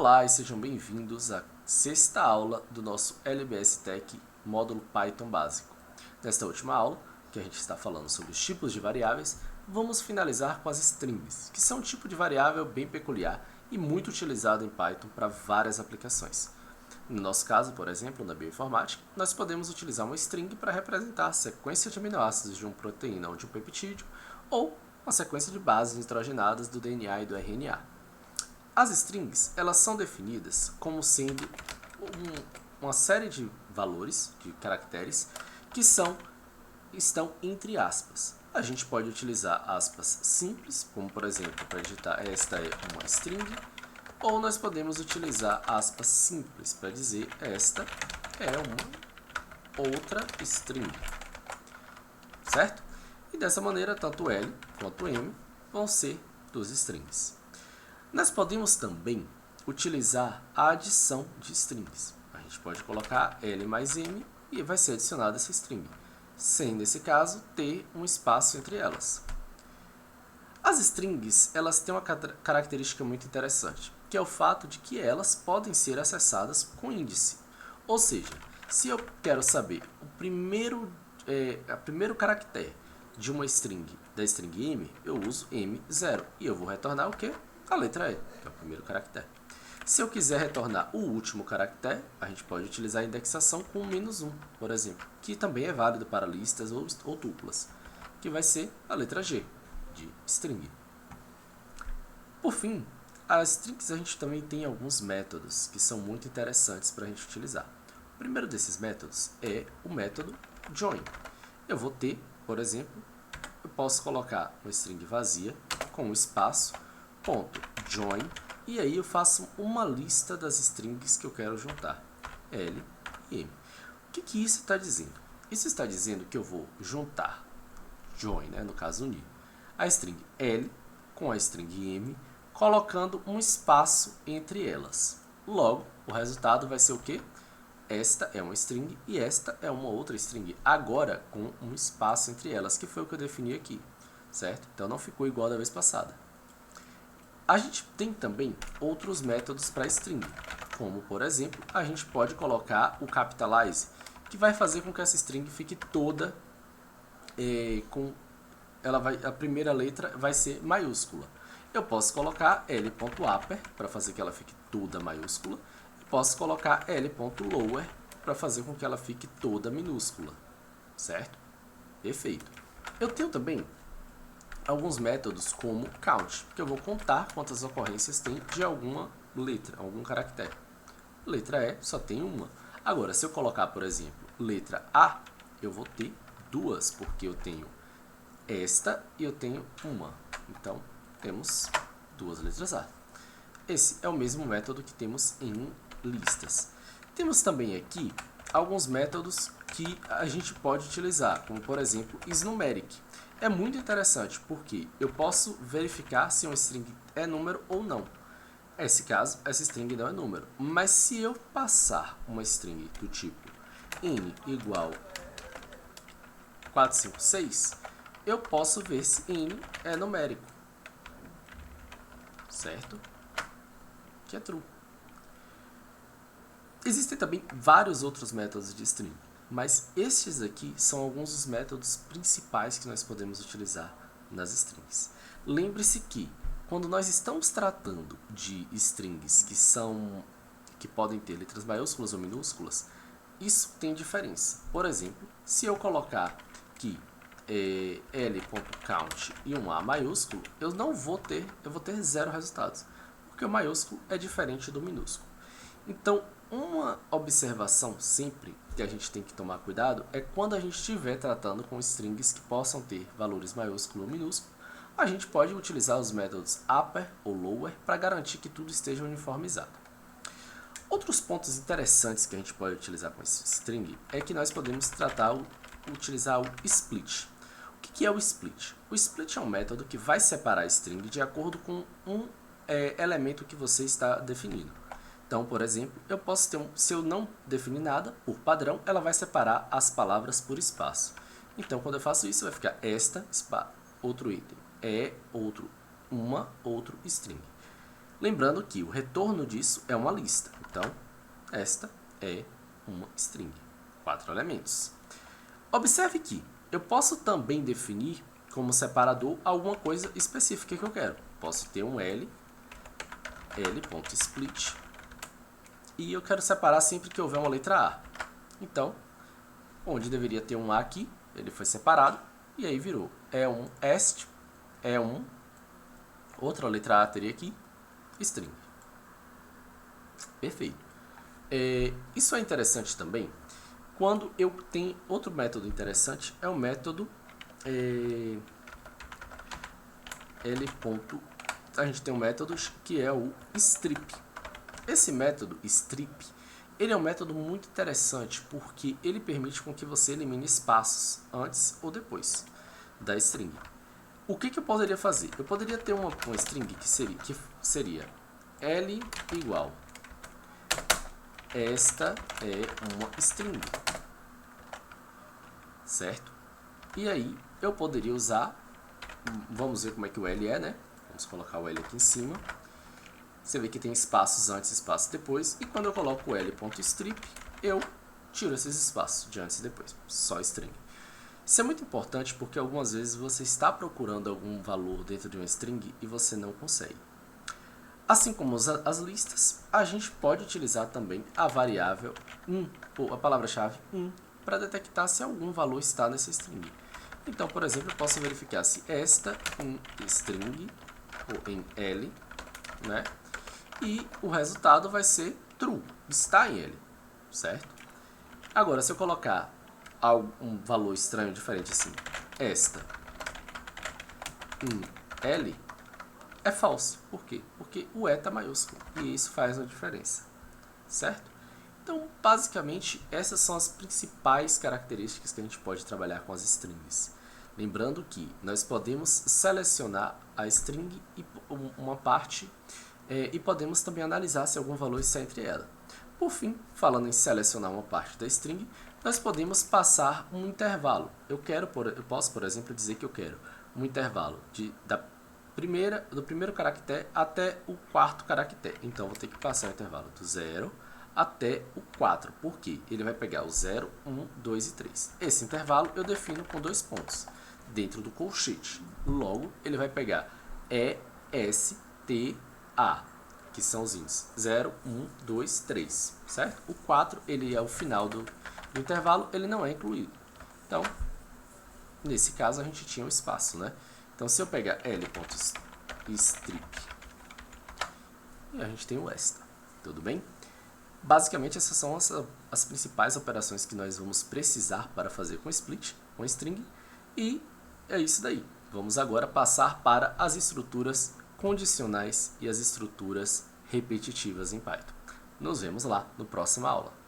Olá e sejam bem-vindos à sexta aula do nosso LBS Tech módulo Python básico. Nesta última aula, que a gente está falando sobre os tipos de variáveis, vamos finalizar com as strings, que são um tipo de variável bem peculiar e muito utilizado em Python para várias aplicações. No nosso caso, por exemplo, na bioinformática, nós podemos utilizar uma string para representar a sequência de aminoácidos de uma proteína ou de um peptídeo, ou uma sequência de bases nitrogenadas do DNA e do RNA. As strings, elas são definidas como sendo uma série de valores, de caracteres, que estão entre aspas. A gente pode utilizar aspas simples, como por exemplo, para digitar esta é uma string, ou nós podemos utilizar aspas simples para dizer esta é uma outra string, certo? E dessa maneira, tanto L quanto M vão ser duas strings. Nós podemos também utilizar a adição de strings. A gente pode colocar L mais M e vai ser adicionada essa string, sem, nesse caso, ter um espaço entre elas. As strings, elas têm uma característica muito interessante, que é o fato de que elas podem ser acessadas com índice. Ou seja, se eu quero saber o primeiro caractere de uma string, da string M, eu uso M0 e eu vou retornar o quê? A letra E, que é o primeiro caractere. Se eu quiser retornar o último caractere, a gente pode utilizar a indexação com -1, por exemplo, que também é válido para listas ou tuplas, que vai ser a letra G, de string. Por fim, as strings a gente também tem alguns métodos que são muito interessantes para a gente utilizar. O primeiro desses métodos é o método join. Eu vou ter, por exemplo, eu posso colocar uma string vazia com um espaço, ponto join, e aí eu faço uma lista das strings que eu quero juntar, L e M. O que isso está dizendo? Isso está dizendo que eu vou juntar, join, no caso unir, a string L com a string M, colocando um espaço entre elas. Logo, o resultado vai ser o quê? Esta é uma string e esta é uma outra string, agora com um espaço entre elas, que foi o que eu defini aqui, certo? Então não ficou igual da vez passada. A gente tem também outros métodos para string, como por exemplo, a gente pode colocar o capitalize, que vai fazer com que essa string fique toda a primeira letra vai ser maiúscula. Eu posso colocar L.upper para fazer que ela fique toda maiúscula, e posso colocar L.lower para fazer com que ela fique toda minúscula, certo? Perfeito. Eu tenho também alguns métodos como count, que eu vou contar quantas ocorrências tem de alguma letra, algum caractere. Letra E só tem uma. Agora, se eu colocar, por exemplo, letra A, eu vou ter duas, porque eu tenho esta e eu tenho uma. Então, temos duas letras A. Esse é o mesmo método que temos em listas. Temos também aqui alguns métodos que a gente pode utilizar, como por exemplo, isNumeric. É muito interessante porque eu posso verificar se uma string é número ou não. Nesse caso, essa string não é número. Mas se eu passar uma string do tipo n igual 456, eu posso ver se n é numérico, certo? Que é true. Existem também vários outros métodos de string, mas estes aqui são alguns dos métodos principais que nós podemos utilizar nas strings. Lembre-se que, quando nós estamos tratando de strings que podem ter letras maiúsculas ou minúsculas, isso tem diferença. Por exemplo, se eu colocar aqui L.count e um A maiúsculo, eu vou ter 0 resultados, porque o maiúsculo é diferente do minúsculo. Então, uma observação sempre que a gente tem que tomar cuidado é quando a gente estiver tratando com strings que possam ter valores maiúsculo ou minúsculo, a gente pode utilizar os métodos upper ou lower para garantir que tudo esteja uniformizado. Outros pontos interessantes que a gente pode utilizar com esse string é que nós podemos utilizar o split. O que é o split? O split é um método que vai separar a string de acordo com um elemento que você está definindo. Então, por exemplo, eu posso ter se eu não definir nada, por padrão, ela vai separar as palavras por espaço. Então, quando eu faço isso, vai ficar esta, outro item, outro string. Lembrando que o retorno disso é uma lista. Então, esta é uma string. 4 elementos. Observe que eu posso também definir como separador alguma coisa específica que eu quero. Posso ter um l.split, e eu quero separar sempre que houver uma letra A. Então, onde deveria ter um A aqui, ele foi separado, e aí virou E1 est, E1, outra letra A teria aqui, string. Perfeito. Isso é interessante também quando eu tenho outro método interessante, é o método a gente tem um método que é o strip. Esse método strip, ele é um método muito interessante porque ele permite com que você elimine espaços antes ou depois da string. O que eu poderia fazer? Eu poderia ter uma string que seria L igual. Esta é uma string, certo? E aí eu poderia usar, vamos ver como é que o L é, né? Vamos colocar o L aqui em cima. Você vê que tem espaços antes e espaços depois, e quando eu coloco o L.strip, eu tiro esses espaços de antes e depois, só string. Isso é muito importante porque algumas vezes você está procurando algum valor dentro de uma string e você não consegue. Assim como as listas, a gente pode utilizar também a variável ou a palavra-chave para detectar se algum valor está nessa string. Então, por exemplo, eu posso verificar se esta em string ou em L, né? E o resultado vai ser true, está em L, certo? Agora, se eu colocar um valor estranho, diferente assim, esta em L, é falso. Por quê? Porque o E está maiúsculo e isso faz uma diferença, certo? Então, basicamente, essas são as principais características que a gente pode trabalhar com as strings. Lembrando que nós podemos selecionar a string e uma parte e podemos também analisar se algum valor está entre ela. Por fim, falando em selecionar uma parte da string, nós podemos passar um intervalo. Eu posso, por exemplo, dizer que eu quero um intervalo do primeiro caractere até o quarto caractere. Então, vou ter que passar o intervalo do 0 até o 4. Por quê? Ele vai pegar o 0, 1, 2 e 3. Esse intervalo eu defino com 2 pontos dentro do colchete. Logo, ele vai pegar E, S, T, A, que são os índices 0, 1, 2, 3, certo? O 4 ele é o final do intervalo, ele não é incluído. Então, nesse caso, a gente tinha um espaço, né? Então, se eu pegar L.strip, e a gente tem o esta, tudo bem? Basicamente, essas são as principais operações que nós vamos precisar para fazer com split, com string, e é isso daí. Vamos agora passar para as estruturas condicionais e as estruturas repetitivas em Python. Nos vemos lá no próxima aula.